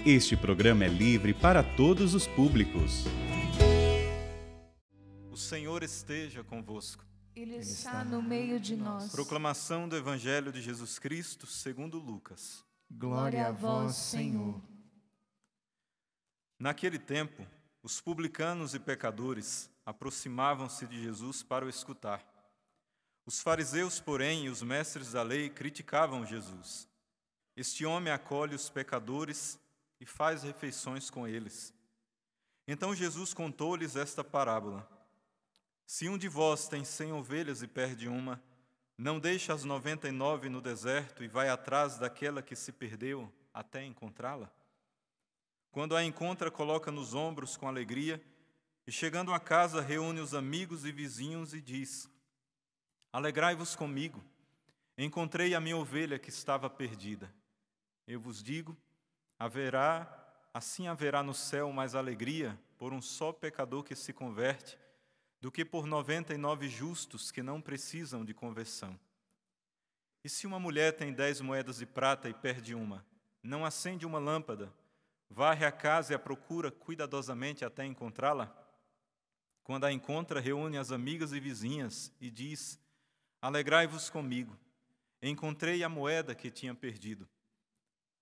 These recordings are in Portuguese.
Este programa é livre para todos os públicos. O Senhor esteja convosco. Ele está no meio de nós. Proclamação do Evangelho de Jesus Cristo segundo Lucas. Glória a vós, Senhor. Naquele tempo, os publicanos e pecadores aproximavam-se de Jesus para o escutar. Os fariseus, porém, e os mestres da lei criticavam Jesus. Este homem acolhe os pecadores e faz refeições com eles. Então Jesus contou-lhes esta parábola. Se um de vós tem 100 ovelhas e perde uma, não deixa as 99 no deserto e vai atrás daquela que se perdeu até encontrá-la? Quando a encontra, coloca nos ombros com alegria e, chegando a casa, reúne os amigos e vizinhos e diz: Alegrai-vos comigo, encontrei a minha ovelha que estava perdida. Eu vos digo, assim haverá no céu mais alegria por um só pecador que se converte, do que por 99 justos que não precisam de conversão. E se uma mulher tem 10 moedas de prata e perde uma, não acende uma lâmpada, varre a casa e a procura cuidadosamente até encontrá-la? Quando a encontra, reúne as amigas e vizinhas e diz: Alegrai-vos comigo, encontrei a moeda que tinha perdido.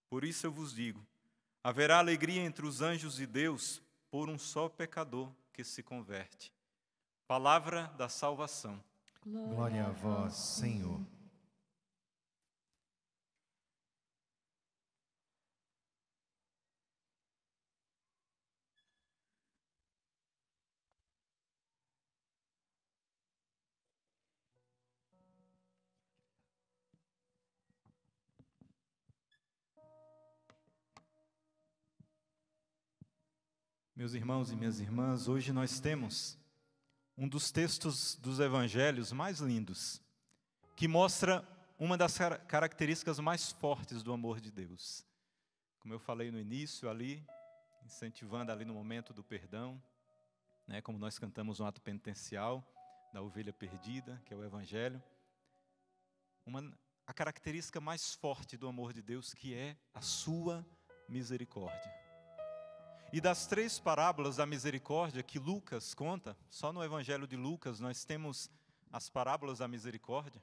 Por isso eu vos digo, haverá alegria entre os anjos de Deus por um só pecador que se converte. Palavra da salvação. Glória a vós, Senhor. Meus irmãos e minhas irmãs, hoje nós temos um dos textos dos evangelhos mais lindos, que mostra uma das características mais fortes do amor de Deus. Como eu falei no início ali, incentivando ali no momento do perdão, né, como nós cantamos um ato penitencial da ovelha perdida, que é o evangelho, a característica mais forte do amor de Deus, que é a sua misericórdia. E das 3 parábolas da misericórdia que Lucas conta, só no Evangelho de Lucas nós temos as parábolas da misericórdia.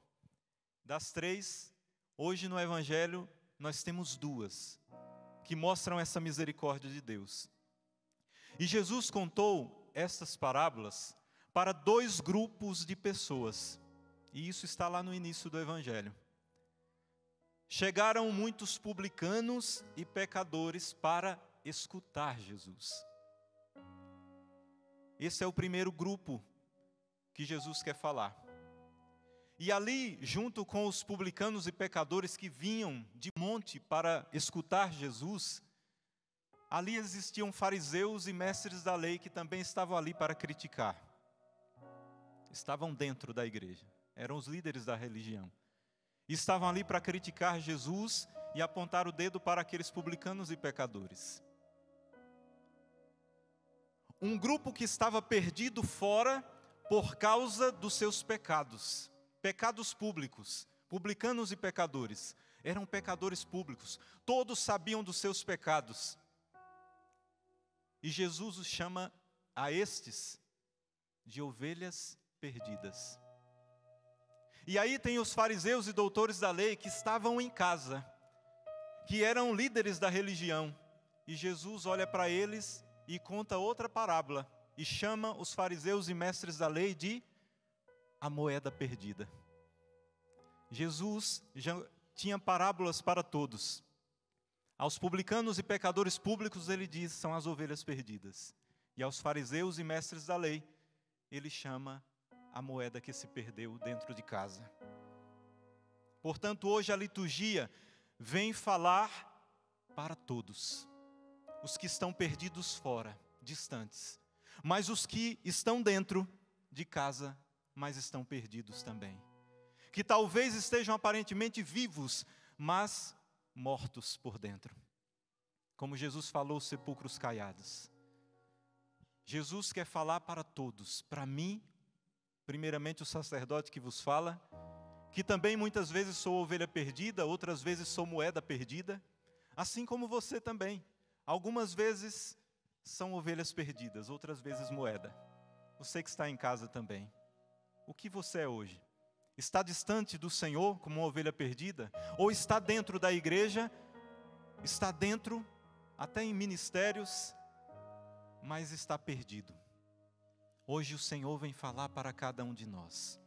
Das 3, hoje no Evangelho nós temos 2, que mostram essa misericórdia de Deus. E Jesus contou essas parábolas para 2 grupos de pessoas, e isso está lá no início do Evangelho. Chegaram muitos publicanos e pecadores para escutar Jesus. Esse é o primeiro grupo que Jesus quer falar. E ali, junto com os publicanos e pecadores que vinham de monte para escutar Jesus, ali existiam fariseus e mestres da lei que também estavam ali para criticar. Estavam dentro da igreja, eram os líderes da religião. Estavam ali para criticar Jesus e apontar o dedo para aqueles publicanos e pecadores. Um grupo que estava perdido fora por causa dos seus pecados. Pecados públicos, publicanos e pecadores. Eram pecadores públicos, todos sabiam dos seus pecados. E Jesus os chama a estes de ovelhas perdidas. E aí tem os fariseus e doutores da lei que estavam em casa, que eram líderes da religião. E Jesus olha para eles e conta outra parábola, e chama os fariseus e mestres da lei de a moeda perdida. Jesus já tinha parábolas para todos. Aos publicanos e pecadores públicos ele diz, são as ovelhas perdidas. E aos fariseus e mestres da lei, ele chama a moeda que se perdeu dentro de casa. Portanto, hoje a liturgia vem falar para todos. Os que estão perdidos fora, distantes. Mas os que estão dentro de casa, mas estão perdidos também. Que talvez estejam aparentemente vivos, mas mortos por dentro. Como Jesus falou, sepulcros caiados. Jesus quer falar para todos, para mim, primeiramente o sacerdote que vos fala, que também muitas vezes sou ovelha perdida, outras vezes sou moeda perdida, assim como você também. Algumas vezes são ovelhas perdidas, outras vezes moeda. Você que está em casa também. O que você é hoje? Está distante do Senhor como uma ovelha perdida? Ou está dentro da igreja, está dentro, até em ministérios, mas está perdido? Hoje o Senhor vem falar para cada um de nós.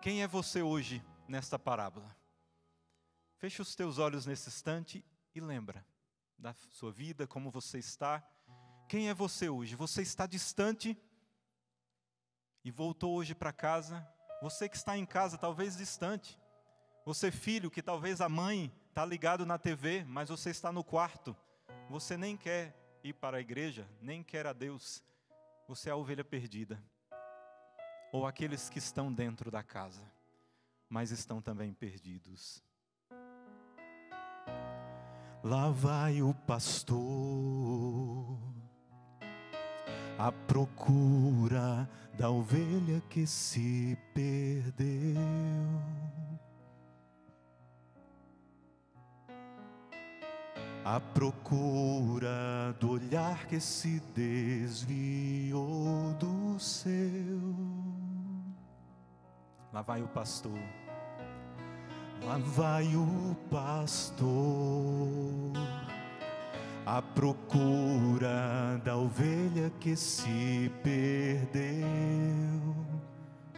Quem é você hoje nesta parábola? Feche os teus olhos nesse instante e lembra da sua vida, como você está. Quem é você hoje? Você está distante e voltou hoje para casa? Você que está em casa, talvez distante. Você filho, que talvez a mãe está ligado na TV, mas você está no quarto. Você nem quer ir para a igreja, nem quer a Deus. Você é a ovelha perdida. Ou aqueles que estão dentro da casa, mas estão também perdidos. Lá vai o pastor à procura da ovelha que se perdeu. À procura do olhar que se desviou do seu. Lá vai o pastor. Lá vai o pastor à procura da ovelha que se perdeu.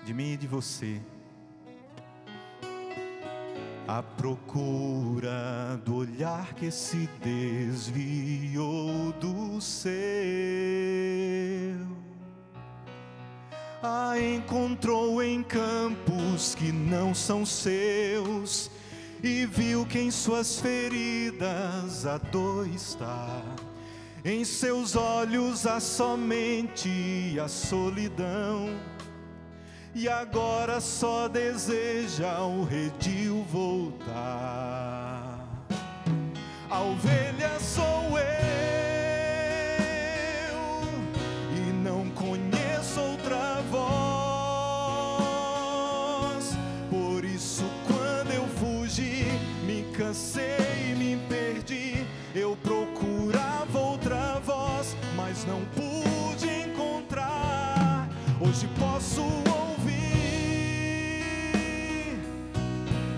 De mim e de você. À procura do olhar que se desviou do seu. A encontrou em campos que não são seus, e viu que em suas feridas a dor está. Em seus olhos há somente a solidão, e agora só deseja o redil voltar. A ovelha sou eu, e não conheço outra voz. Por isso quando eu fugi, me cansei e me perdi. Eu procurava outra voz, mas não pude encontrar. Hoje posso ouvir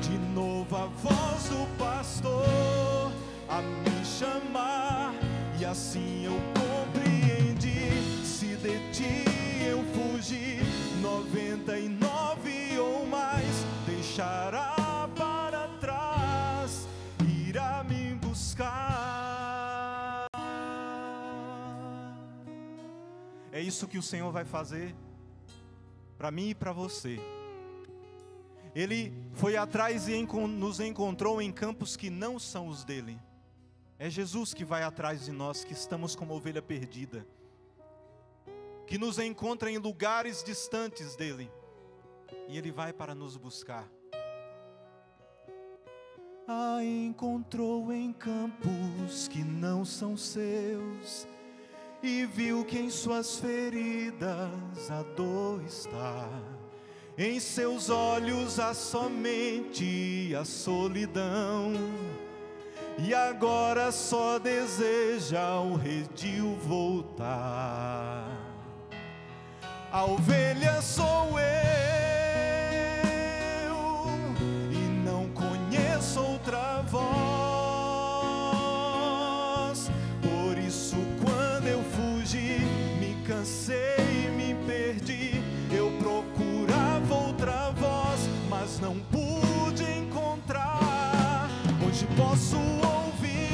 de novo a voz do pastor a me chamar, e assim eu compreendi. Se de ti eu fugi, 99 ou mais deixará para trás, irá me buscar. É isso que o Senhor vai fazer para mim e para você. Ele foi atrás e nos encontrou em campos que não são os dele. É Jesus que vai atrás de nós, que estamos como ovelha perdida, que nos encontra em lugares distantes dele, e ele vai para nos buscar. A encontrou em campos que não são seus, e viu que em suas feridas a dor está. Em seus olhos há somente a solidão, e agora só deseja o redil voltar. A ovelha sou eu, e não conheço outra voz. Por isso quando eu fugi, me cansei e me perdi. Eu procurava outra voz, mas não pude encontrar. Hoje posso ouvir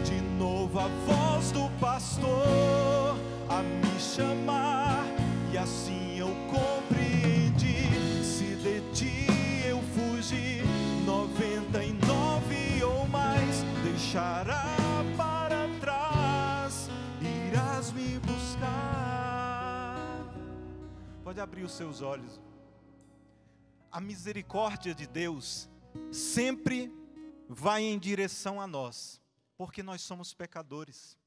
de novo a voz do pastor a me chamar, e assim eu compreendi. Se de ti eu fugi, 99 ou mais deixará para trás, irás me buscar. Pode abrir os seus olhos. A misericórdia de Deus sempre vai em direção a nós, porque nós somos pecadores.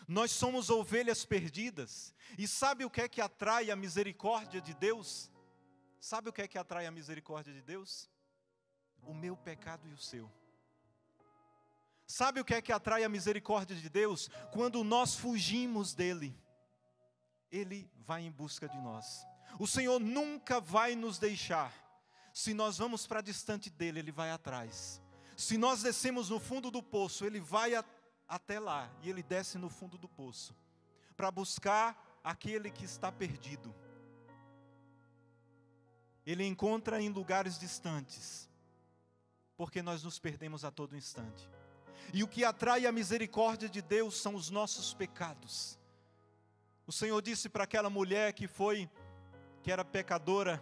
Nós somos ovelhas perdidas. E sabe o que é que atrai a misericórdia de Deus? Sabe o que é que atrai a misericórdia de Deus? O meu pecado e o seu. Sabe o que é que atrai a misericórdia de Deus? Quando nós fugimos dele, Ele vai em busca de nós. O Senhor nunca vai nos deixar. Se nós vamos para distante dele, Ele vai atrás. Se nós descemos no fundo do poço, Ele vai até lá, e Ele desce no fundo do poço, para buscar aquele que está perdido. Ele encontra em lugares distantes, porque nós nos perdemos a todo instante. E o que atrai a misericórdia de Deus são os nossos pecados. O Senhor disse para aquela mulher que era pecadora,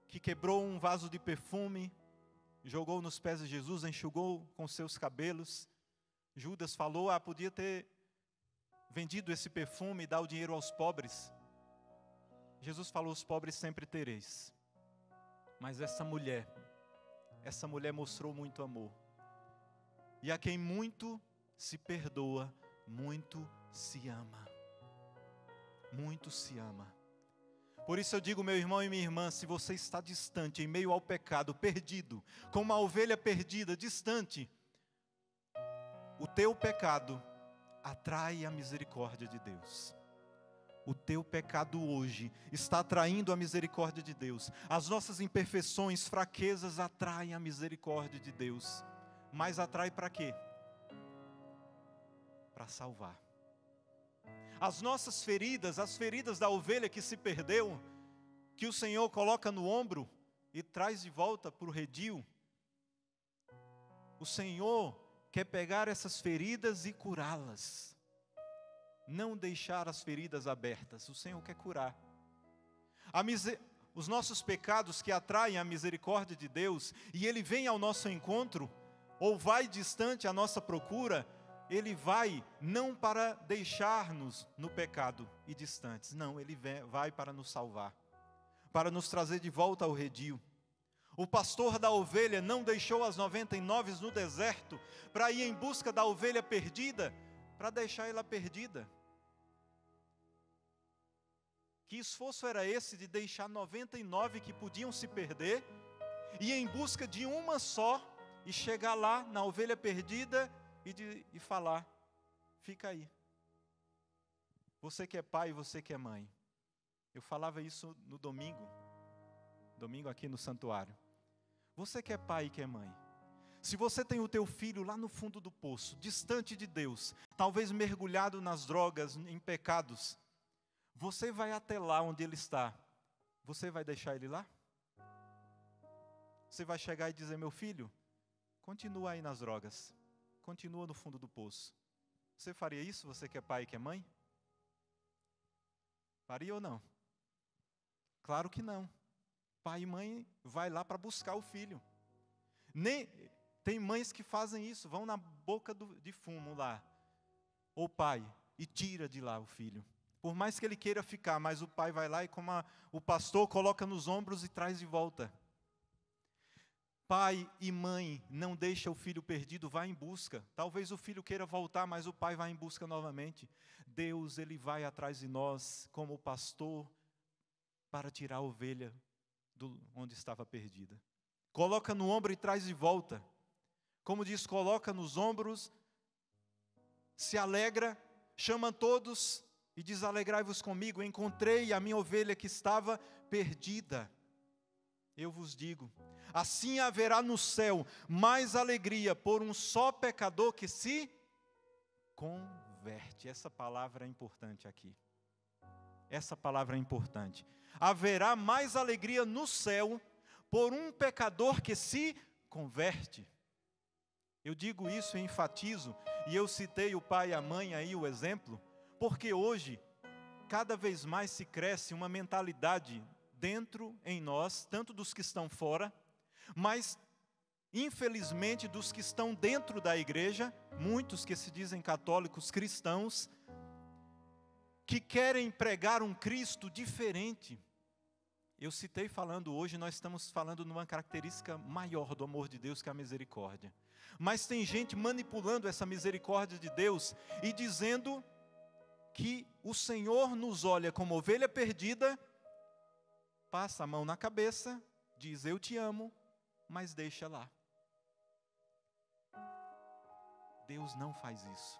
que quebrou um vaso de perfume, jogou nos pés de Jesus, enxugou com seus cabelos. Judas falou, podia ter vendido esse perfume e dar o dinheiro aos pobres. Jesus falou, os pobres sempre tereis. Mas essa mulher mostrou muito amor. E a quem muito se perdoa, muito se ama. Muito se ama. Por isso eu digo, meu irmão e minha irmã, se você está distante, em meio ao pecado, perdido, como uma ovelha perdida, distante, o teu pecado atrai a misericórdia de Deus. O teu pecado hoje está atraindo a misericórdia de Deus. As nossas imperfeições, fraquezas atraem a misericórdia de Deus. Mas atrai para quê? Para salvar. As nossas feridas, as feridas da ovelha que se perdeu, que o Senhor coloca no ombro e traz de volta para o redil. O Senhor quer pegar essas feridas e curá-las. Não deixar as feridas abertas. O Senhor quer curar. Os nossos pecados que atraem a misericórdia de Deus, e Ele vem ao nosso encontro, ou vai distante à nossa procura, Ele vai não para deixar-nos no pecado e distantes. Não, Ele vai para nos salvar, para nos trazer de volta ao redil. O pastor da ovelha não deixou as 99 no deserto para ir em busca da ovelha perdida, para deixar ela perdida. Que esforço era esse de deixar 99 que podiam se perder, e ir em busca de uma só, e chegar lá na ovelha perdida e falar, fica aí. Você que é pai, você que é mãe. Eu falava isso no domingo aqui no santuário. Você que é pai e que é mãe. Se você tem o teu filho lá no fundo do poço, distante de Deus, talvez mergulhado nas drogas, em pecados, você vai até lá onde ele está. Você vai deixar ele lá? Você vai chegar e dizer, meu filho, continua aí nas drogas. Continua no fundo do poço. Você faria isso, você que é pai e que é mãe? Faria ou não? Claro que não. Pai e mãe vai lá para buscar o filho. Tem mães que fazem isso, vão na boca de fumo lá, ou pai, e tira de lá o filho. Por mais que ele queira ficar, mas o pai vai lá e como o pastor coloca nos ombros e traz de volta. Pai e mãe não deixa o filho perdido, vai em busca. Talvez o filho queira voltar, mas o pai vai em busca novamente. Deus, Ele vai atrás de nós, como pastor, para tirar a ovelha onde estava perdida. Coloca no ombro e traz de volta. Como diz, coloca nos ombros, se alegra, chama todos e diz, alegrai-vos comigo, encontrei a minha ovelha que estava perdida. Eu vos digo, assim haverá no céu mais alegria por um só pecador que se converte. Essa palavra é importante aqui. Essa palavra é importante. Haverá mais alegria no céu por um pecador que se converte. Eu digo isso e enfatizo, e eu citei o pai e a mãe aí, o exemplo, porque hoje, cada vez mais se cresce uma mentalidade dentro em nós, tanto dos que estão fora, mas infelizmente dos que estão dentro da igreja, muitos que se dizem católicos cristãos, que querem pregar um Cristo diferente. Eu citei falando hoje, nós estamos falando numa característica maior do amor de Deus, que é a misericórdia. Mas tem gente manipulando essa misericórdia de Deus e dizendo que o Senhor nos olha como ovelha perdida, passa a mão na cabeça, diz eu te amo, mas deixa lá. Deus não faz isso.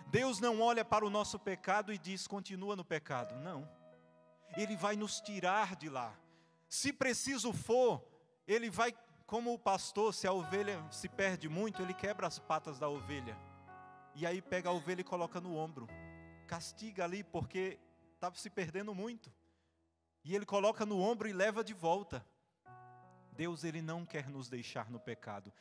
Deus não olha para o nosso pecado e diz, continua no pecado. Não. Ele vai nos tirar de lá. Se preciso for, Ele vai, como o pastor, se a ovelha se perde muito, ele quebra as patas da ovelha. E aí pega a ovelha e coloca no ombro. Castiga ali, porque estava se perdendo muito. E Ele coloca no ombro e leva de volta. Deus, Ele não quer nos deixar no pecado.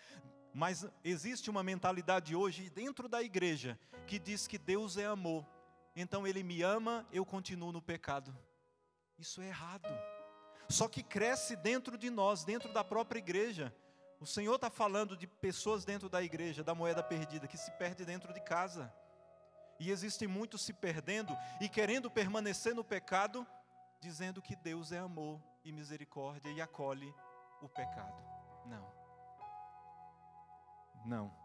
Mas existe uma mentalidade hoje dentro da igreja que diz que Deus é amor. Então Ele me ama, eu continuo no pecado. Isso é errado. Só que cresce dentro de nós, dentro da própria igreja. O Senhor está falando de pessoas dentro da igreja, da moeda perdida, que se perde dentro de casa. E existem muitos se perdendo e querendo permanecer no pecado, dizendo que Deus é amor e misericórdia e acolhe o pecado. Não. Não.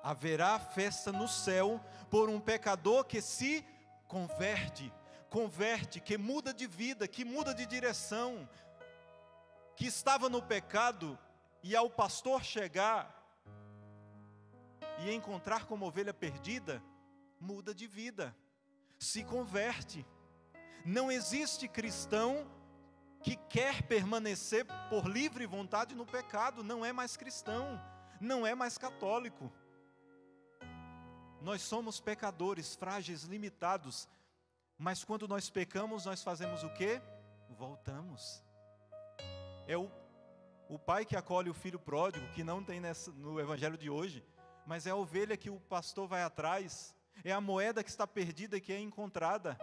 Haverá festa no céu por um pecador que se converte, que muda de vida, que muda de direção, que estava no pecado e ao pastor chegar e encontrar como ovelha perdida, muda de vida, se converte. Não existe cristão que quer permanecer por livre vontade no pecado, não é mais cristão, não é mais católico. Nós somos pecadores, frágeis, limitados, mas quando nós pecamos, nós fazemos o quê? Voltamos. É o pai que acolhe o filho pródigo, que não tem no evangelho de hoje, mas é a ovelha que o pastor vai atrás, é a moeda que está perdida e que é encontrada.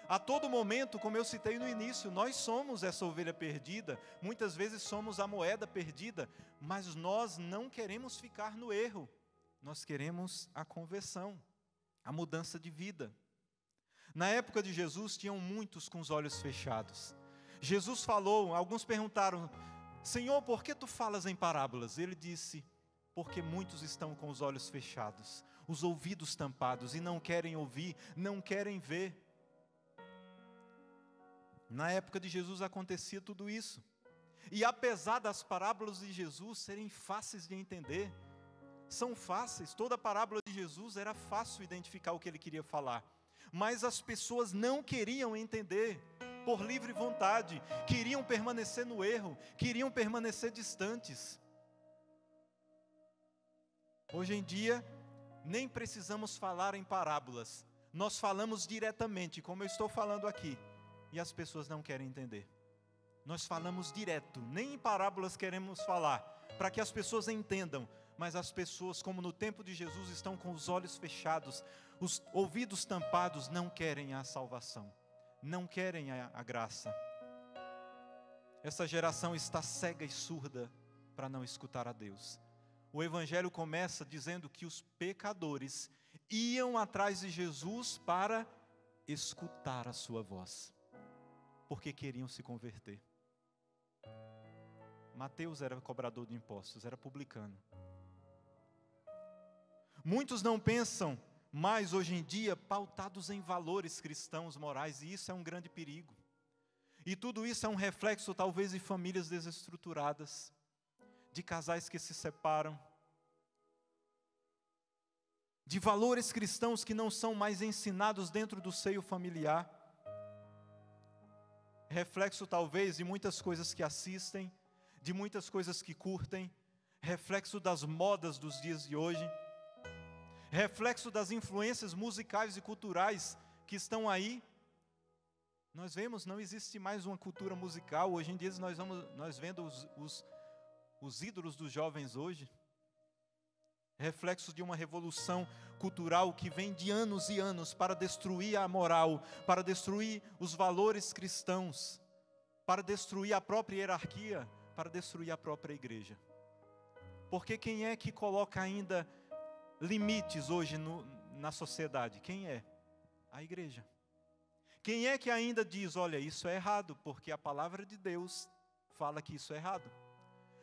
A todo momento, como eu citei no início, nós somos essa ovelha perdida, muitas vezes somos a moeda perdida, mas nós não queremos ficar no erro, nós queremos a conversão, a mudança de vida. Na época de Jesus, tinham muitos com os olhos fechados. Jesus falou, alguns perguntaram, Senhor, por que tu falas em parábolas? Ele disse, porque muitos estão com os olhos fechados, os ouvidos tampados e não querem ouvir, não querem ver. Na época de Jesus acontecia tudo isso. E apesar das parábolas de Jesus serem fáceis de entender, são fáceis, toda parábola de Jesus era fácil identificar o que ele queria falar. Mas as pessoas não queriam entender, por livre vontade, queriam permanecer no erro, queriam permanecer distantes. Hoje em dia, nem precisamos falar em parábolas, nós falamos diretamente, como eu estou falando aqui, e as pessoas não querem entender. Nós falamos direto, nem em parábolas queremos falar, para que as pessoas entendam, mas as pessoas, como no tempo de Jesus, estão com os olhos fechados, os ouvidos tampados, não querem a salvação, não querem a graça. Essa geração está cega e surda para não escutar a Deus. O Evangelho começa dizendo que os pecadores iam atrás de Jesus para escutar a sua voz, porque queriam se converter. Mateus era cobrador de impostos, era publicano. Muitos não pensam mais hoje em dia pautados em valores cristãos, morais, e isso é um grande perigo. E tudo isso é um reflexo talvez de famílias desestruturadas, de casais que se separam, de valores cristãos que não são mais ensinados dentro do seio familiar. Reflexo talvez de muitas coisas que assistem, de muitas coisas que curtem, reflexo das modas dos dias de hoje, reflexo das influências musicais e culturais que estão aí. Nós vemos, não existe mais uma cultura musical. Hoje em dia nós vemos os ídolos dos jovens hoje, reflexo de uma revolução cultural que vem de anos e anos para destruir a moral, para destruir os valores cristãos, para destruir a própria hierarquia, para destruir a própria igreja. Porque quem é que coloca ainda limites hoje na sociedade? Quem é? A igreja. Quem é que ainda diz, olha, isso é errado, porque a palavra de Deus fala que isso é errado.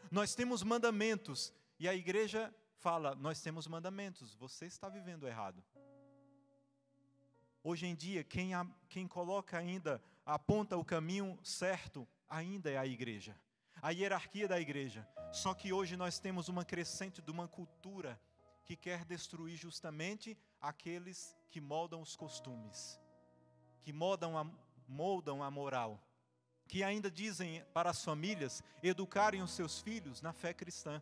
Nós temos mandamentos, e a igreja fala, nós temos mandamentos, você está vivendo errado. Hoje em dia, quem coloca ainda, aponta o caminho certo, ainda é a igreja, a hierarquia da igreja. Só que hoje nós temos uma crescente de uma cultura que quer destruir justamente aqueles que moldam os costumes, que moldam a moral, que ainda dizem para as famílias educarem os seus filhos na fé cristã.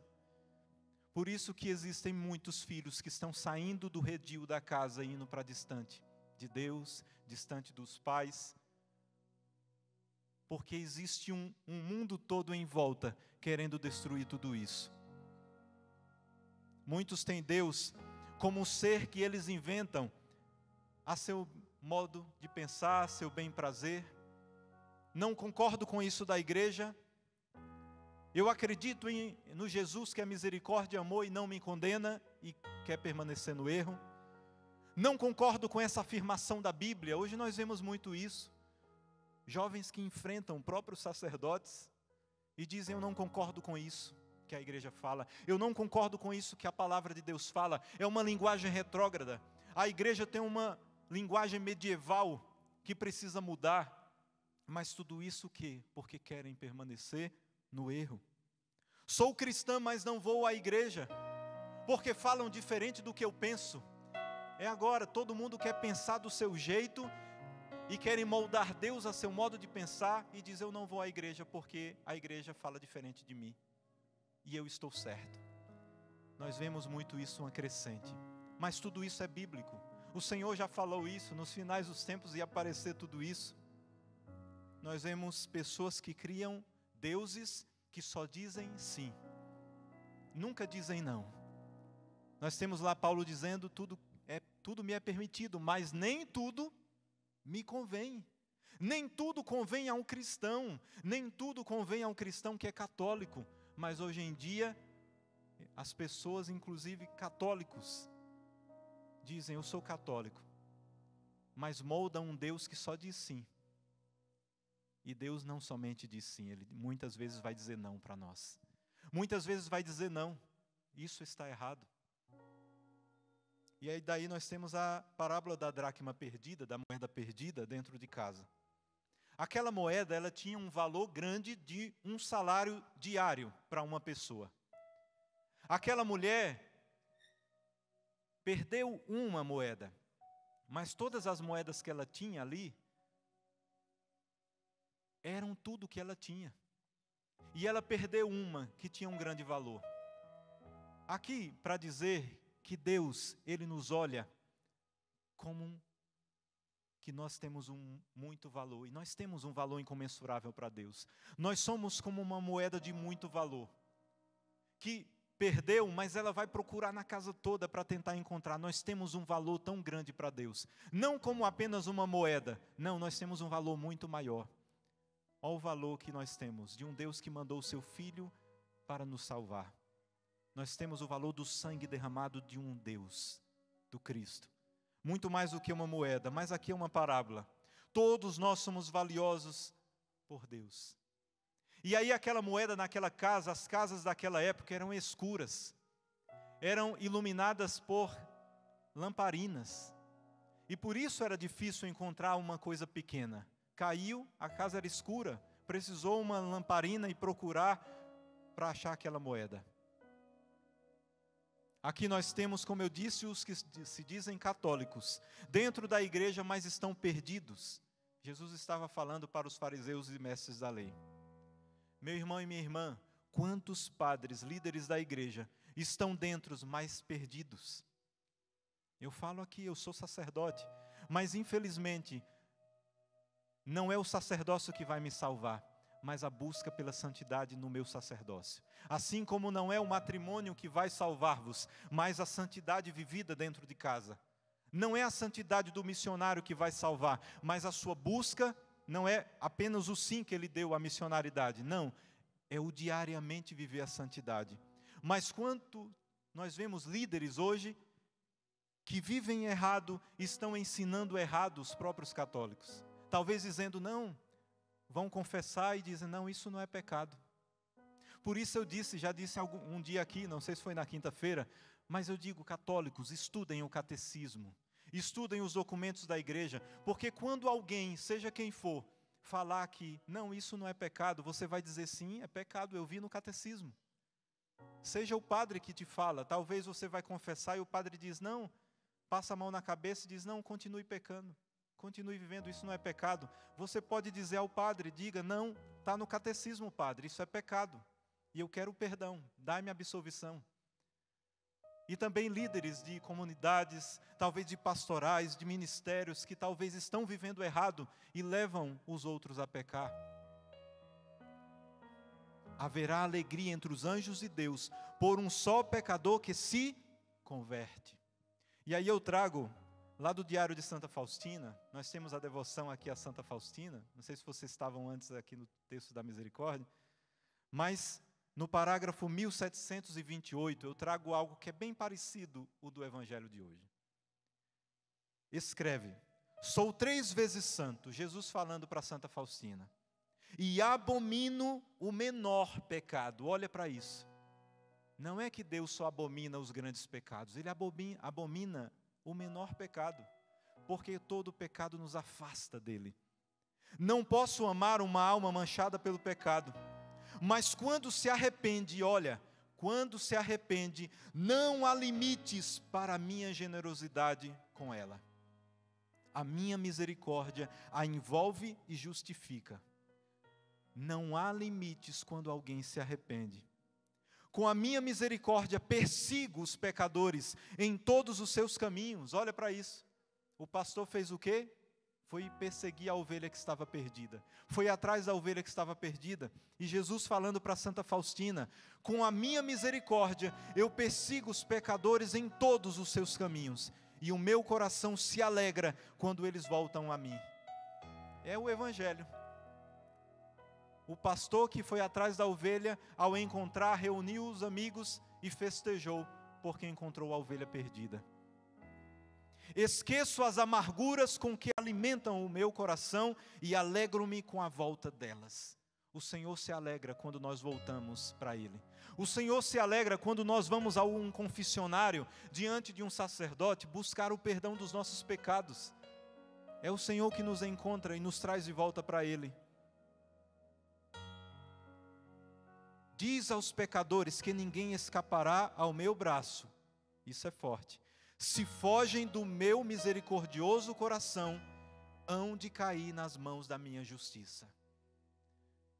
Por isso que existem muitos filhos que estão saindo do redil da casa e indo para distante de Deus, distante dos pais, porque existe um mundo todo em volta querendo destruir tudo isso. Muitos têm Deus como um ser que eles inventam a seu modo de pensar, a seu bem-prazer. Não concordo com isso da igreja. Eu acredito no Jesus que é misericórdia, amor e não me condena e quer permanecer no erro. Não concordo com essa afirmação da Bíblia. Hoje nós vemos muito isso. Jovens que enfrentam próprios sacerdotes e dizem: eu não concordo com isso que a igreja fala. Eu não concordo com isso que a palavra de Deus fala. É uma linguagem retrógrada. A igreja tem uma linguagem medieval que precisa mudar. Mas tudo isso o quê? Porque querem permanecer no erro. Sou cristã, mas não vou à igreja, porque falam diferente do que eu penso. É agora, todo mundo quer pensar do seu jeito e querem moldar Deus a seu modo de pensar e diz: eu não vou à igreja porque a igreja fala diferente de mim e eu estou certo. Nós vemos muito isso, uma crescente, mas tudo isso é bíblico. O Senhor já falou isso, nos finais dos tempos ia aparecer tudo isso. Nós vemos pessoas que criam deuses que só dizem sim, nunca dizem não. Nós temos lá Paulo dizendo: tudo me é permitido, mas nem tudo me convém. Nem tudo convém a um cristão, nem tudo convém a um cristão que é católico. Mas hoje em dia, as pessoas, inclusive católicos, dizem: eu sou católico, mas moldam um Deus que só diz sim. E Deus não somente diz sim, Ele muitas vezes vai dizer não para nós. Muitas vezes vai dizer não, isso está errado. E aí daí nós temos a parábola da dracma perdida, da moeda perdida dentro de casa. Aquela moeda, ela tinha um valor grande de um salário diário para uma pessoa. Aquela mulher perdeu uma moeda, mas todas as moedas que ela tinha ali eram tudo que ela tinha. E ela perdeu uma que tinha um grande valor. Aqui, para dizer que Deus, Ele nos olha como que nós temos muito valor. E nós temos um valor incomensurável para Deus. Nós somos como uma moeda de muito valor, que perdeu, mas ela vai procurar na casa toda para tentar encontrar. Nós temos um valor tão grande para Deus. Não como apenas uma moeda. Não, nós temos um valor muito maior. Olha o valor que nós temos de um Deus que mandou o seu Filho para nos salvar. Nós temos o valor do sangue derramado de um Deus, do Cristo. Muito mais do que uma moeda, mas aqui é uma parábola. Todos nós somos valiosos por Deus. E aí aquela moeda naquela casa, as casas daquela época eram escuras. Eram iluminadas por lamparinas. E por isso era difícil encontrar uma coisa pequena. Caiu, a casa era escura, precisou uma lamparina e procurar para achar aquela moeda. Aqui nós temos, como eu disse, os que se dizem católicos, dentro da igreja, mas estão perdidos. Jesus estava falando para os fariseus e mestres da lei. Meu irmão e minha irmã, quantos padres, líderes da igreja, estão dentro, mas perdidos? Eu falo aqui, eu sou sacerdote, mas infelizmente, não é o sacerdócio que vai me salvar, mas a busca pela santidade no meu sacerdócio. Assim como não é o matrimônio que vai salvar-vos, mas a santidade vivida dentro de casa. Não é a santidade do missionário que vai salvar, mas a sua busca não é apenas o sim que ele deu à missionariedade. Não, é o diariamente viver a santidade. Mas quanto nós vemos líderes hoje que vivem errado, estão ensinando errado os próprios católicos. Talvez dizendo, não, vão confessar e dizem, não, isso não é pecado. Por isso eu já disse um dia aqui, não sei se foi na quinta-feira, mas eu digo, católicos, estudem o catecismo, estudem os documentos da igreja, porque quando alguém, seja quem for, falar que, não, isso não é pecado, você vai dizer, sim, é pecado, eu vi no catecismo. Seja o padre que te fala. Talvez você vai confessar e o padre diz, não, passa a mão na cabeça e diz, não, continue pecando. Continue vivendo, isso não é pecado. Você pode dizer ao padre, diga, não, está no catecismo, padre, isso é pecado. E eu quero perdão, dai-me absolvição. E também líderes de comunidades, talvez de pastorais, de ministérios, que talvez estão vivendo errado e levam os outros a pecar. Haverá alegria entre os anjos e Deus, por um só pecador que se converte. E aí eu trago, lá do Diário de Santa Faustina, nós temos a devoção aqui a Santa Faustina, não sei se vocês estavam antes aqui no texto da misericórdia, mas no parágrafo 1728, eu trago algo que é bem parecido o do Evangelho de hoje. Escreve, sou 3 vezes santo, Jesus falando para Santa Faustina, e abomino o menor pecado. Olha para isso. Não é que Deus só abomina os grandes pecados, Ele abomina o menor pecado, porque todo pecado nos afasta dEle. Não posso amar uma alma manchada pelo pecado, mas quando se arrepende, olha, quando se arrepende, não há limites para a minha generosidade com ela. A minha misericórdia a envolve e justifica. Não há limites quando alguém se arrepende. Com a minha misericórdia persigo os pecadores em todos os seus caminhos. Olha para isso. O pastor fez o quê? Foi perseguir a ovelha que estava perdida. Foi atrás da ovelha que estava perdida. E Jesus falando para Santa Faustina, com a minha misericórdia eu persigo os pecadores em todos os seus caminhos. E o meu coração se alegra quando eles voltam a mim. É o Evangelho. O pastor que foi atrás da ovelha, ao encontrar, reuniu os amigos e festejou, porque encontrou a ovelha perdida. Esqueço as amarguras com que alimentam o meu coração e alegro-me com a volta delas. O Senhor se alegra quando nós voltamos para Ele. O Senhor se alegra quando nós vamos a um confessionário, diante de um sacerdote, buscar o perdão dos nossos pecados. É o Senhor que nos encontra e nos traz de volta para Ele. Diz aos pecadores que ninguém escapará ao meu braço. Isso é forte. Se fogem do meu misericordioso coração, hão de cair nas mãos da minha justiça.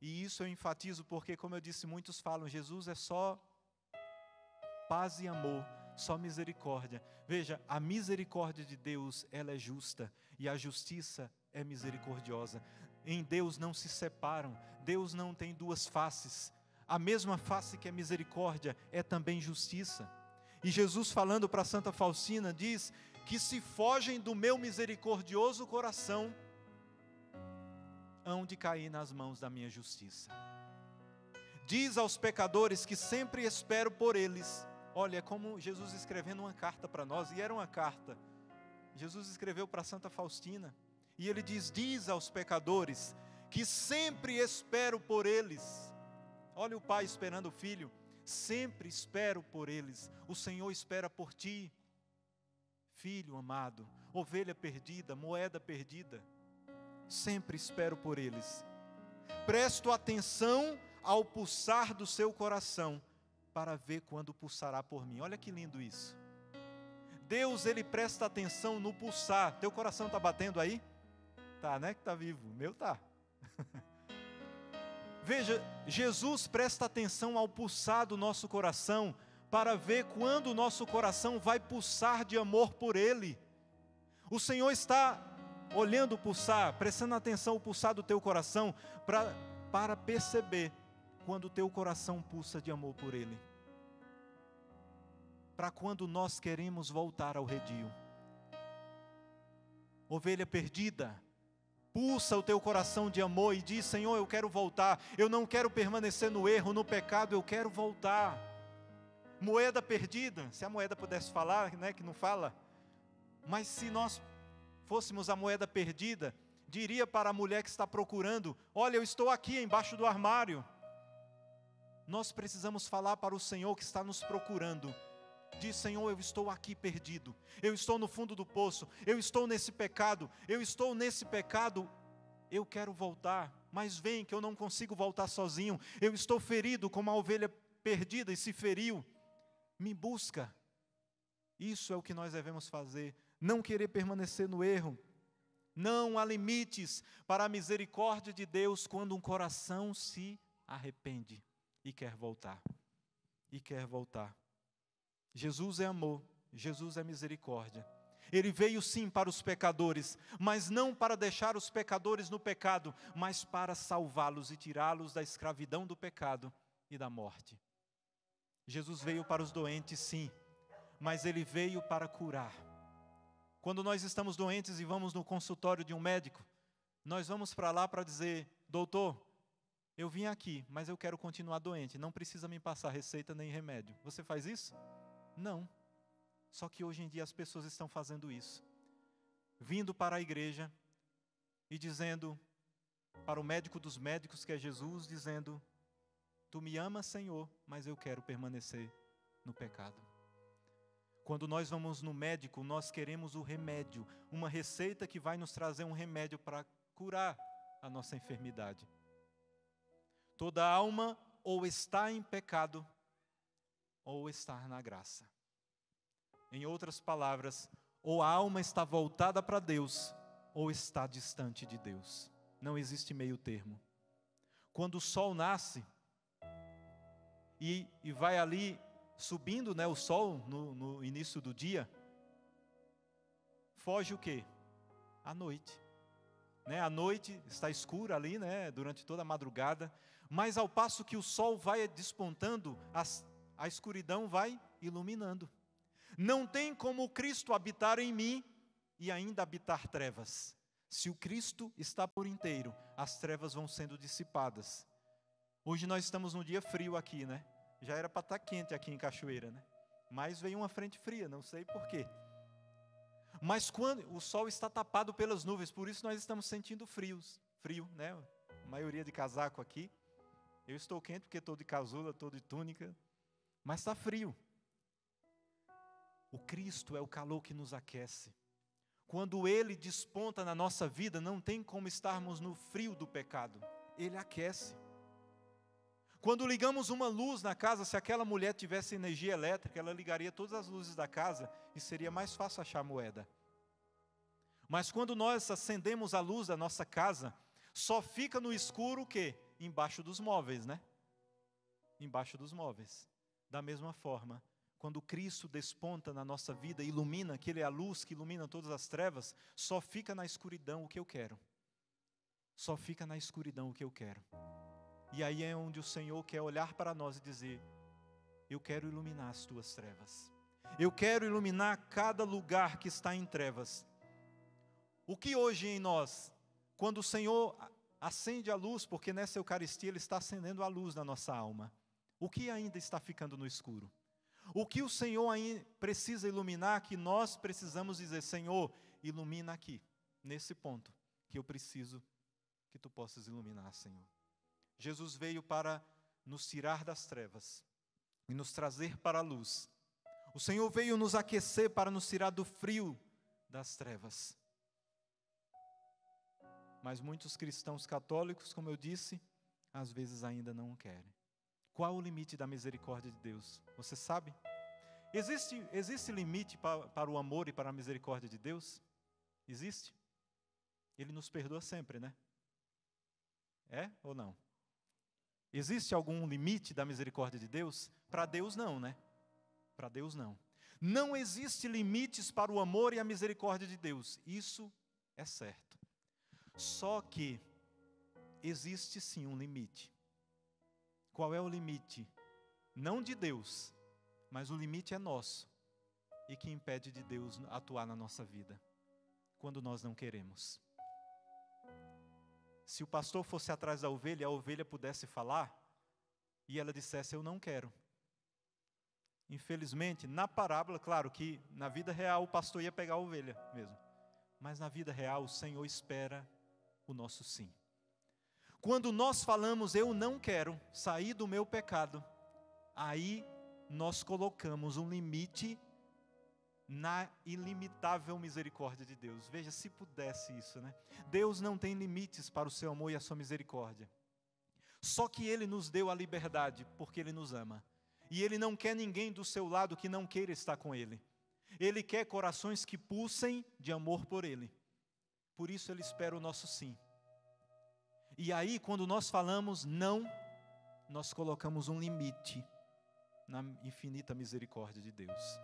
E isso eu enfatizo porque, como eu disse, muitos falam, Jesus é só paz e amor, só misericórdia. Veja, a misericórdia de Deus, ela é justa, e a justiça é misericordiosa. Em Deus não se separam, Deus não tem duas faces. A mesma face que é misericórdia é também justiça. E Jesus falando para Santa Faustina diz que se fogem do meu misericordioso coração, hão de cair nas mãos da minha justiça. Diz aos pecadores que sempre espero por eles. Olha, é como Jesus escrevendo uma carta para nós, e era uma carta. Jesus escreveu para Santa Faustina, e ele diz aos pecadores que sempre espero por eles. Olha o pai esperando o filho, sempre espero por eles. O Senhor espera por ti, filho amado, ovelha perdida, moeda perdida. Sempre espero por eles. Presto atenção ao pulsar do seu coração, para ver quando pulsará por mim. Olha que lindo isso. Deus, Ele presta atenção no pulsar. Teu coração está batendo aí? Tá, né? Que está vivo. O meu tá. Veja, Jesus presta atenção ao pulsar do nosso coração, para ver quando o nosso coração vai pulsar de amor por Ele. O Senhor está olhando o pulsar, prestando atenção ao pulsar do teu coração, para perceber quando o teu coração pulsa de amor por Ele. Para quando nós queremos voltar ao redil. Ovelha perdida, pulsa o teu coração de amor e diz, Senhor, eu quero voltar, eu não quero permanecer no erro, no pecado, eu quero voltar. Moeda perdida, se a moeda pudesse falar, né, que não fala, mas se nós fôssemos a moeda perdida, diria para a mulher que está procurando, olha, eu estou aqui embaixo do armário. Nós precisamos falar para o Senhor que está nos procurando. Diz, Senhor, eu estou aqui perdido, eu estou no fundo do poço, eu estou nesse pecado, eu quero voltar, mas vem que eu não consigo voltar sozinho, eu estou ferido como a ovelha perdida e se feriu, me busca. Isso é o que nós devemos fazer. Não querer permanecer no erro. Não há limites para a misericórdia de Deus quando um coração se arrepende e quer voltar. E quer voltar. Jesus é amor, Jesus é misericórdia. Ele veio sim para os pecadores, mas não para deixar os pecadores no pecado, mas para salvá-los e tirá-los da escravidão do pecado e da morte. Jesus veio para os doentes, sim, mas Ele veio para curar. Quando nós estamos doentes e vamos no consultório de um médico, nós vamos para lá para dizer: doutor, eu vim aqui, mas eu quero continuar doente, não precisa me passar receita nem remédio. Você faz isso? Não. Só que hoje em dia as pessoas estão fazendo isso. Vindo para a igreja e dizendo para o médico dos médicos, que é Jesus, dizendo: tu me amas, Senhor, mas eu quero permanecer no pecado. Quando nós vamos no médico, nós queremos o remédio, uma receita que vai nos trazer um remédio para curar a nossa enfermidade. Toda alma ou está em pecado, ou está na graça. Em outras palavras, ou a alma está voltada para Deus, ou está distante de Deus. Não existe meio termo. Quando o sol nasce, e vai ali subindo, né, o sol no início do dia, foge o quê? A noite. Né, a noite está escura ali, né, durante toda a madrugada, mas ao passo que o sol vai despontando, a escuridão vai iluminando. Não tem como o Cristo habitar em mim e ainda habitar trevas. Se o Cristo está por inteiro, as trevas vão sendo dissipadas. Hoje nós estamos num dia frio aqui, né? Já era para estar quente aqui em Cachoeira, né? Mas veio uma frente fria, não sei porquê. Mas quando o sol está tapado pelas nuvens, por isso nós estamos sentindo frio, né? A maioria de casaco aqui. Eu estou quente porque estou de casula, estou de túnica, mas está frio. O Cristo é o calor que nos aquece. Quando Ele desponta na nossa vida, não tem como estarmos no frio do pecado. Ele aquece. Quando ligamos uma luz na casa, se aquela mulher tivesse energia elétrica, ela ligaria todas as luzes da casa e seria mais fácil achar moeda. Mas quando nós acendemos a luz da nossa casa, só fica no escuro o quê? Embaixo dos móveis, né? Embaixo dos móveis. Da mesma forma, quando Cristo desponta na nossa vida, ilumina, que Ele é a luz que ilumina todas as trevas, só fica na escuridão o que eu quero. Só fica na escuridão o que eu quero. E aí é onde o Senhor quer olhar para nós e dizer: eu quero iluminar as tuas trevas. Eu quero iluminar cada lugar que está em trevas. O que hoje em nós, quando o Senhor acende a luz, porque nessa Eucaristia Ele está acendendo a luz na nossa alma, o que ainda está ficando no escuro? O que o Senhor ainda precisa iluminar, que nós precisamos dizer: Senhor, ilumina aqui, nesse ponto, que eu preciso que Tu possas iluminar, Senhor. Jesus veio para nos tirar das trevas e nos trazer para a luz. O Senhor veio nos aquecer para nos tirar do frio das trevas. Mas muitos cristãos católicos, como eu disse, às vezes ainda não querem. Qual o limite da misericórdia de Deus? Você sabe? Existe limite para o amor e para a misericórdia de Deus? Existe? Ele nos perdoa sempre, né? É ou não? Existe algum limite da misericórdia de Deus? Para Deus não, né? Para Deus não. Não existe limites para o amor e a misericórdia de Deus. Isso é certo. Só que existe sim um limite. Qual é o limite? Não de Deus, mas o limite é nosso. E que impede de Deus atuar na nossa vida, quando nós não queremos. Se o pastor fosse atrás da ovelha, a ovelha pudesse falar, e ela dissesse: eu não quero. Infelizmente, na parábola, claro que na vida real o pastor ia pegar a ovelha mesmo. Mas na vida real o Senhor espera o nosso sim. Quando nós falamos: eu não quero sair do meu pecado, aí nós colocamos um limite na ilimitável misericórdia de Deus. Veja, se pudesse isso, né? Deus não tem limites para o seu amor e a sua misericórdia. Só que Ele nos deu a liberdade, porque Ele nos ama, E Ele não quer ninguém do seu lado que não queira estar com Ele. Ele quer corações que pulsem de amor por Ele. Por isso Ele espera o nosso sim. E aí, quando nós falamos não, nós colocamos um limite na infinita misericórdia de Deus.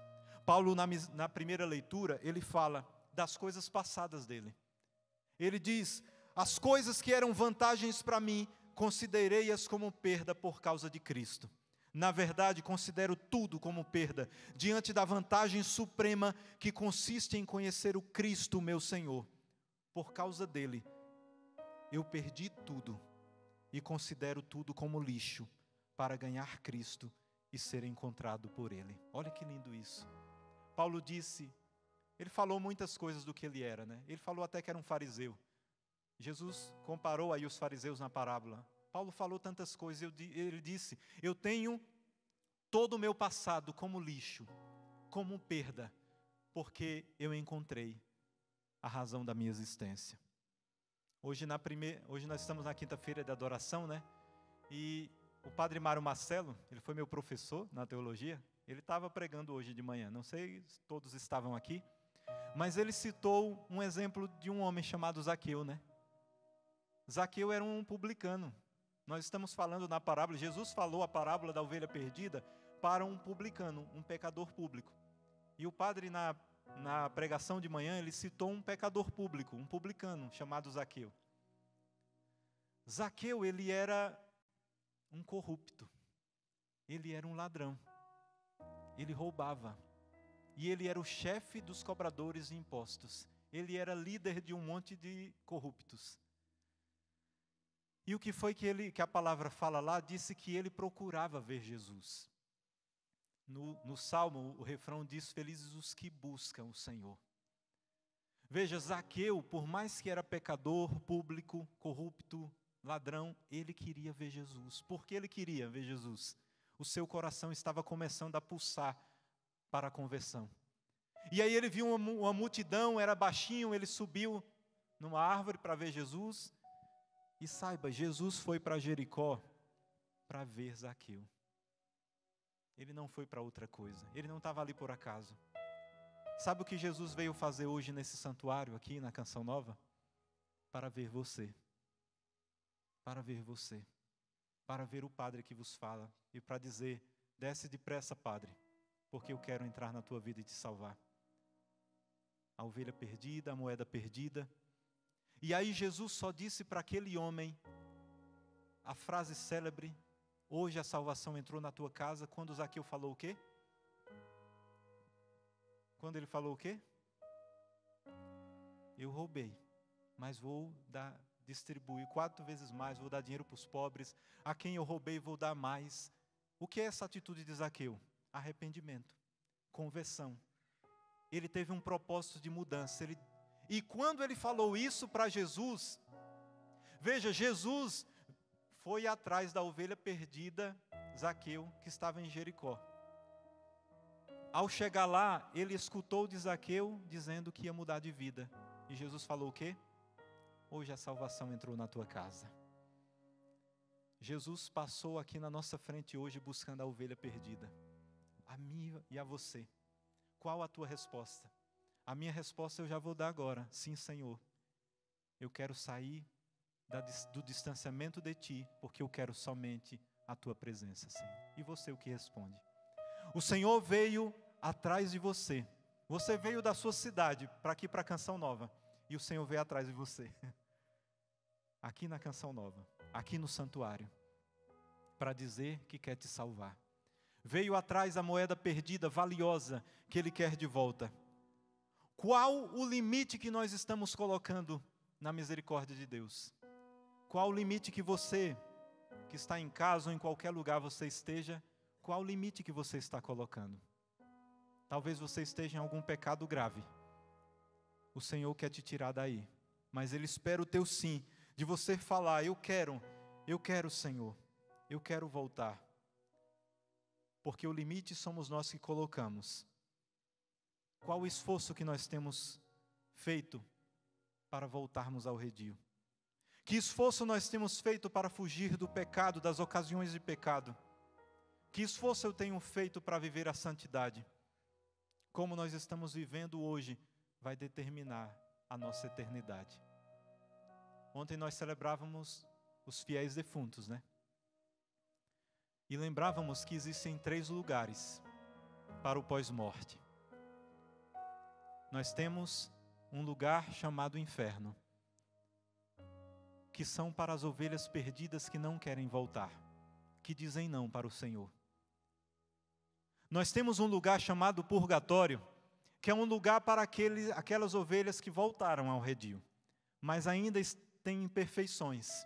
Paulo, na primeira leitura, ele fala das coisas passadas dele. Ele diz: as coisas que eram vantagens para mim, considerei-as como perda por causa de Cristo. Na verdade, considero tudo como perda, diante da vantagem suprema que consiste em conhecer o Cristo, meu Senhor. Por causa dele, eu perdi tudo e considero tudo como lixo para ganhar Cristo e ser encontrado por Ele. Olha que lindo isso. Paulo disse, ele falou muitas coisas do que ele era, né? Ele falou até que era um fariseu. Jesus comparou aí os fariseus na parábola. Paulo falou tantas coisas, ele disse, eu tenho todo o meu passado como lixo, como perda, porque eu encontrei a razão da minha existência. Hoje nós estamos na quinta-feira de adoração, né? E o padre Mário Marcelo, ele foi meu professor na teologia, ele estava pregando hoje de manhã, não sei se todos estavam aqui, mas ele citou um exemplo de um homem chamado Zaqueu, né? Zaqueu era um publicano. Nós estamos falando na parábola, Jesus falou a parábola da ovelha perdida para um publicano, um pecador público. E o padre na pregação de manhã, ele citou um pecador público, um publicano chamado Zaqueu. Zaqueu, ele era um corrupto, ele era um ladrão, ele roubava, e ele era o chefe dos cobradores de impostos, ele era líder de um monte de corruptos. E o que foi que a palavra fala lá, disse que ele procurava ver Jesus. No Salmo, o refrão diz, felizes os que buscam o Senhor. Veja, Zaqueu, por mais que era pecador, público, corrupto, ladrão, ele queria ver Jesus. Por que ele queria ver Jesus? O seu coração estava começando a pulsar para a conversão. E aí ele viu uma multidão, era baixinho, ele subiu numa árvore para ver Jesus. E saiba, Jesus foi para Jericó para ver Zaqueu. Ele não foi para outra coisa, ele não estava ali por acaso. Sabe o que Jesus veio fazer hoje nesse santuário aqui na Canção Nova? Para ver você. Para ver você. Para ver o Padre que vos fala e para dizer, desce depressa, Padre, porque eu quero entrar na tua vida e te salvar. A ovelha perdida, a moeda perdida. E aí Jesus só disse para aquele homem a frase célebre, hoje a salvação entrou na tua casa, quando Zaqueu falou o quê? Quando ele falou o quê? Eu roubei, mas vou distribuir 4 vezes mais, vou dar dinheiro para os pobres, a quem eu roubei vou dar mais. O que é essa atitude de Zaqueu? Arrependimento, conversão. Ele teve um propósito de mudança, e quando ele falou isso para Jesus, veja, Jesus foi atrás da ovelha perdida, Zaqueu, que estava em Jericó. Ao chegar lá, ele escutou de Zaqueu dizendo que ia mudar de vida. E Jesus falou o quê? Hoje a salvação entrou na tua casa. Jesus passou aqui na nossa frente hoje buscando a ovelha perdida. A mim e a você. Qual a tua resposta? A minha resposta eu já vou dar agora. Sim, Senhor. Eu quero sair do distanciamento de Ti, porque eu quero somente a Tua presença, Senhor. E você o que responde? O Senhor veio atrás de você. Você veio da sua cidade para aqui, para a Canção Nova. E o Senhor veio atrás de você. Aqui na Canção Nova. Aqui no santuário. Para dizer que quer te salvar. Veio atrás a moeda perdida, valiosa, que Ele quer de volta. Qual o limite que nós estamos colocando na misericórdia de Deus? Qual o limite que você, que está em casa ou em qualquer lugar você esteja, qual o limite que você está colocando? Talvez você esteja em algum pecado grave. O Senhor quer te tirar daí, mas Ele espera o teu sim, de você falar, eu quero Senhor, eu quero voltar. Porque o limite somos nós que colocamos. Qual o esforço que nós temos feito para voltarmos ao redil? Que esforço nós temos feito para fugir do pecado, das ocasiões de pecado? Que esforço eu tenho feito para viver a santidade? Como nós estamos vivendo hoje vai determinar a nossa eternidade. Ontem nós celebrávamos os fiéis defuntos, né? E lembrávamos que existem 3 lugares para o pós-morte. Nós temos um lugar chamado inferno, que são para as ovelhas perdidas que não querem voltar, que dizem não para o Senhor. Nós temos um lugar chamado purgatório, que é um lugar para aquelas ovelhas que voltaram ao redil, mas ainda têm imperfeições,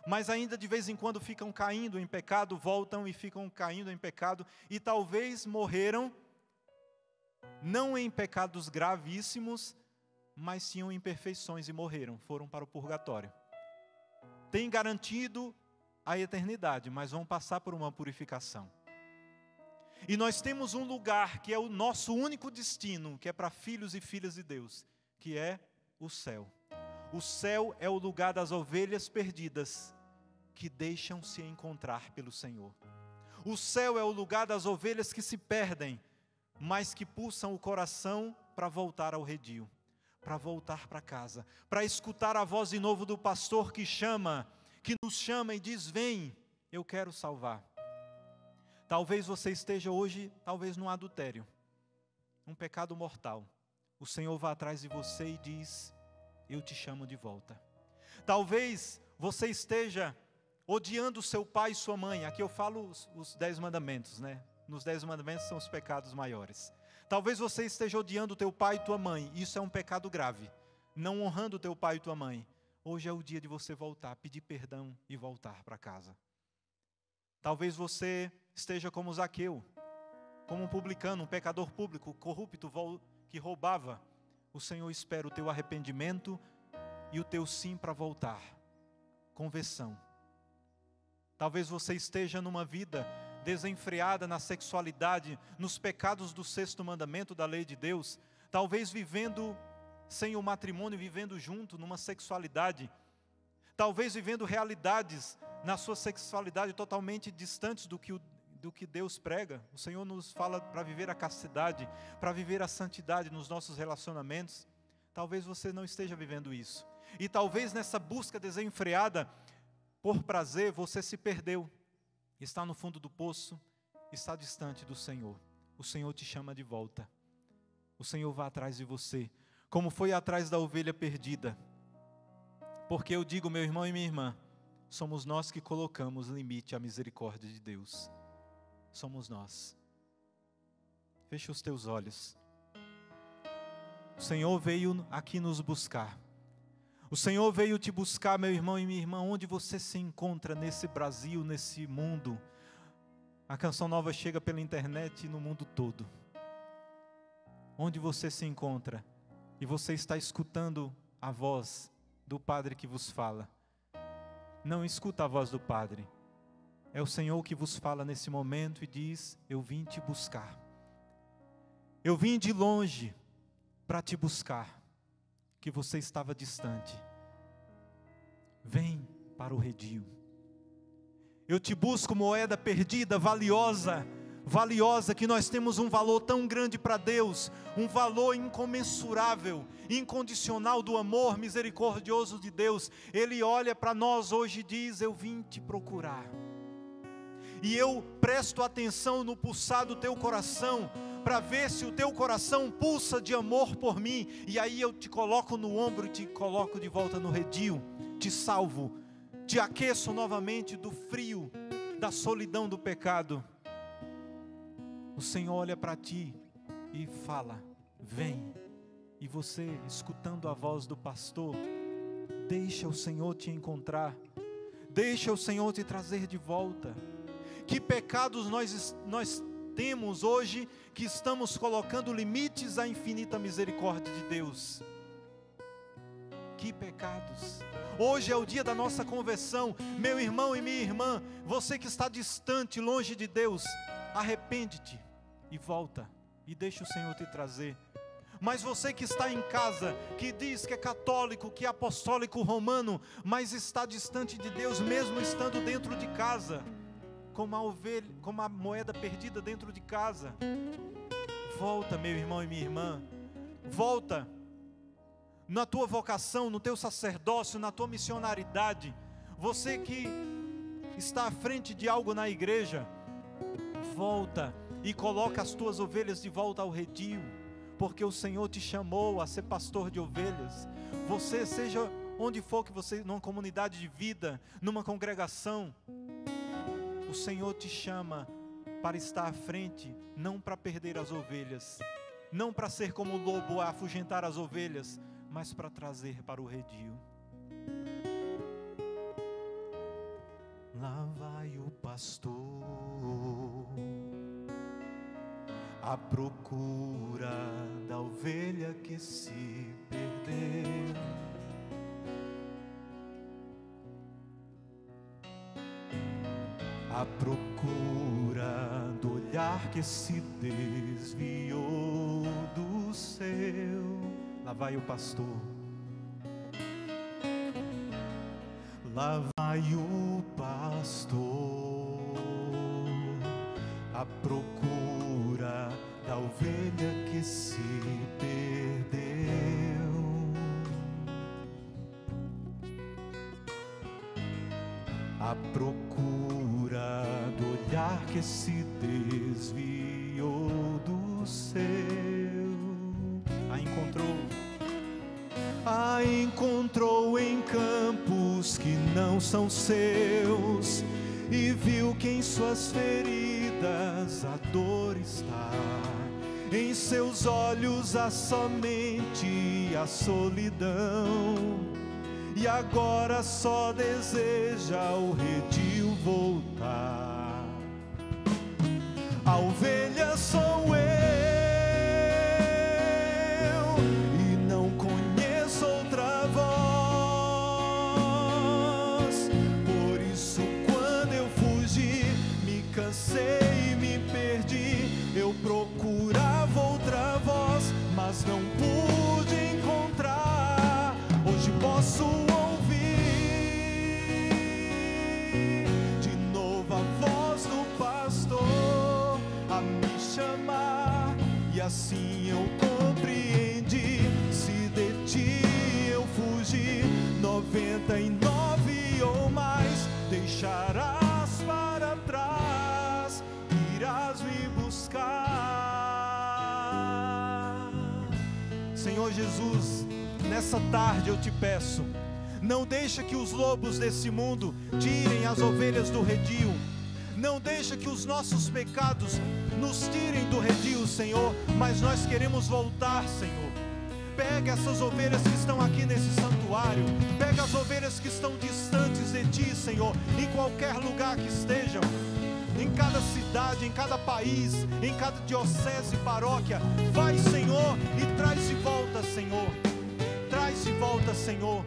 mas ainda de vez em quando ficam caindo em pecado, voltam e ficam caindo em pecado, e talvez morreram, não em pecados gravíssimos, mas tinham imperfeições e morreram, foram para o purgatório. Tem garantido a eternidade, mas vão passar por uma purificação. E nós temos um lugar que é o nosso único destino, que é para filhos e filhas de Deus, que é o céu. O céu é o lugar das ovelhas perdidas que deixam se encontrar pelo Senhor. O céu é o lugar das ovelhas que se perdem, mas que pulsam o coração para voltar ao redil, para voltar para casa, para escutar a voz de novo do pastor que nos chama e diz: vem, eu quero salvar. Talvez você esteja hoje, talvez num adultério, um pecado mortal. O Senhor vai atrás de você e diz: eu te chamo de volta. Talvez você esteja odiando seu pai e sua mãe. Aqui eu falo os 10 mandamentos, né? Nos 10 mandamentos são os pecados maiores. Talvez você esteja odiando teu pai e tua mãe. Isso é um pecado grave. Não honrando teu pai e tua mãe. Hoje é o dia de você voltar, pedir perdão e voltar para casa. Talvez você esteja como Zaqueu, como um publicano, um pecador público, corrupto, que roubava. O Senhor espera o teu arrependimento e o teu sim para voltar. Conversão. Talvez você esteja numa vida desenfreada na sexualidade, nos pecados do 6º mandamento da lei de Deus. Talvez vivendo sem o matrimônio, vivendo junto numa sexualidade. Talvez vivendo realidades na sua sexualidade totalmente distantes do que Deus prega. O Senhor nos fala para viver a castidade, para viver a santidade nos nossos relacionamentos. Talvez você não esteja vivendo isso. E talvez nessa busca desenfreada por prazer, você se perdeu. Está no fundo do poço, está distante do Senhor. O Senhor te chama de volta. O Senhor vai atrás de você, como foi atrás da ovelha perdida. Porque eu digo, meu irmão e minha irmã, somos nós que colocamos limite à misericórdia de Deus. Somos nós. Fecha os teus olhos. O Senhor veio aqui nos buscar. O Senhor veio te buscar, meu irmão e minha irmã, onde você se encontra nesse Brasil, nesse mundo. A Canção Nova chega pela internet e no mundo todo. Onde você se encontra e você está escutando a voz do Padre que vos fala. Não escuta a voz do Padre. É o Senhor que vos fala nesse momento e diz: eu vim te buscar. Eu vim de longe para te buscar, que você estava distante. Vem para o redil. Eu te busco, moeda perdida, valiosa, que nós temos um valor tão grande para Deus, um valor incomensurável, incondicional do amor misericordioso de Deus. Ele olha para nós hoje e diz: eu vim te procurar. E eu presto atenção no pulsar do teu coração, para ver se o teu coração pulsa de amor por mim, e aí eu te coloco no ombro e te coloco de volta no redil, te salvo, te aqueço novamente do frio, da solidão do pecado. O Senhor olha para ti e fala: vem. E você, escutando a voz do pastor, deixa o Senhor te encontrar, deixa o Senhor te trazer de volta. Que pecados nós temos hoje que estamos colocando limites à infinita misericórdia de Deus? Que pecados! Hoje é o dia da nossa conversão, meu irmão e minha irmã. Você que está distante, longe de Deus, arrepende-te e volta, e deixa o Senhor te trazer. Mas você que está em casa, que diz que é católico, que é apostólico romano, mas está distante de Deus mesmo estando dentro de casa, como a moeda perdida dentro de casa. Volta, meu irmão e minha irmã, volta na tua vocação, no teu sacerdócio, na tua missionaridade. Você que está à frente de algo na igreja, volta e coloca as tuas ovelhas de volta ao redil, porque o Senhor te chamou a ser pastor de ovelhas. Você, seja onde for que você, numa comunidade de vida, numa congregação, o Senhor te chama para estar à frente, não para perder as ovelhas, não para ser como o lobo a afugentar as ovelhas, mas para trazer para o redil. Lá vai o pastor à procura da ovelha que se perdeu. À procura do olhar que se desviou do seu. Lá vai o pastor. Lá vai o pastor à procura da ovelha que se perdeu. À procura do olhar que se desviou do seu. A encontrou em campos que não são seus, e viu que em suas feridas a dor está. Em seus olhos há somente a solidão, e agora só deseja ao redil voltar. A ovelha sou eu, e não conheço outra voz. Por isso, quando eu fugi, me cansei e me perdi. Eu procurava outra voz, mas não pude encontrar. Hoje posso ouvir de novo a voz do pastor a me chamar, e assim eu compreendi. Se de ti eu fugi, 99 ou mais deixarás para trás, irás me buscar. Senhor Jesus, nessa tarde eu te peço, não deixa que os lobos desse mundo tirem as ovelhas do redil. Não deixa que os nossos pecados nos tirem do redil, Senhor, mas nós queremos voltar, Senhor. Pega essas ovelhas que estão aqui nesse santuário, pega as ovelhas que estão distantes de ti, Senhor, em qualquer lugar que estejam, em cada cidade, em cada país, em cada diocese, paróquia. Vai, Senhor, e traz de volta, Senhor. Traz de volta, Senhor.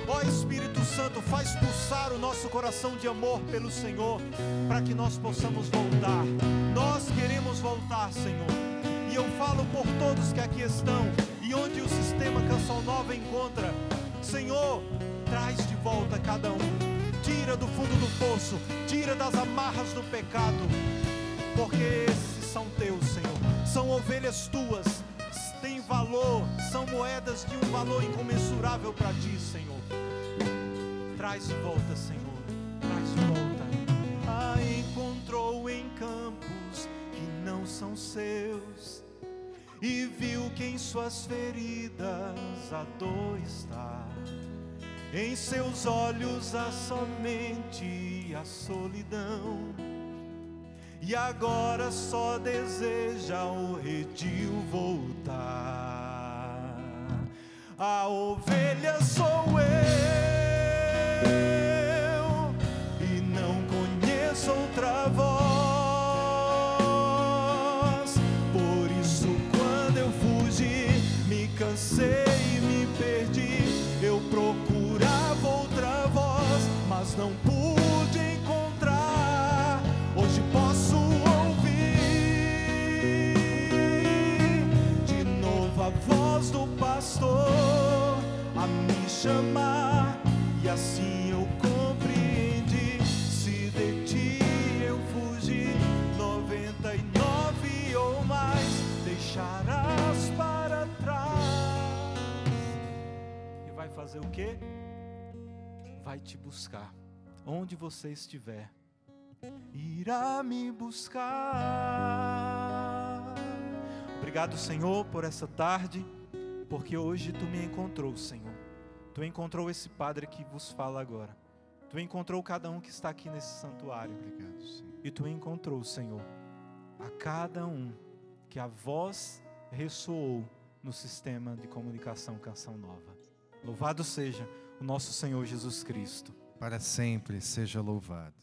Ó Espírito Santo, faz pulsar o nosso coração de amor pelo Senhor, para que nós possamos voltar. Nós queremos voltar, Senhor. E eu falo por todos que aqui estão e onde o Sistema Canção Nova encontra. Senhor, traz de volta cada um. Tira do fundo do poço, tira das amarras do pecado, porque esses são teus, Senhor. São ovelhas tuas, têm valor, são moedas de um valor incomensurável para ti, Senhor. Traz de volta, Senhor, traz de volta. A encontrou em campos que não são seus, e viu que em suas feridas a dor está. Em seus olhos há somente a solidão, e agora só deseja ao redil voltar. A ovelha sou eu, e não conheço outra voz. Por isso, quando eu fugi, me cansei e me perdi. Eu procurava outra voz, mas não pude encontrar. Hoje posso ouvir de novo a voz do pastor a me chamar, e assim eu vai te buscar. Onde você estiver, irá me buscar. Obrigado, Senhor, por essa tarde, porque hoje Tu me encontrou, Senhor. Tu encontrou esse Padre que vos fala agora. Tu encontrou cada um que está aqui nesse santuário. Obrigado, Senhor. E Tu encontrou, Senhor, a cada um que a voz ressoou no sistema de comunicação Canção Nova. Louvado seja o nosso Senhor Jesus Cristo. Para sempre seja louvado.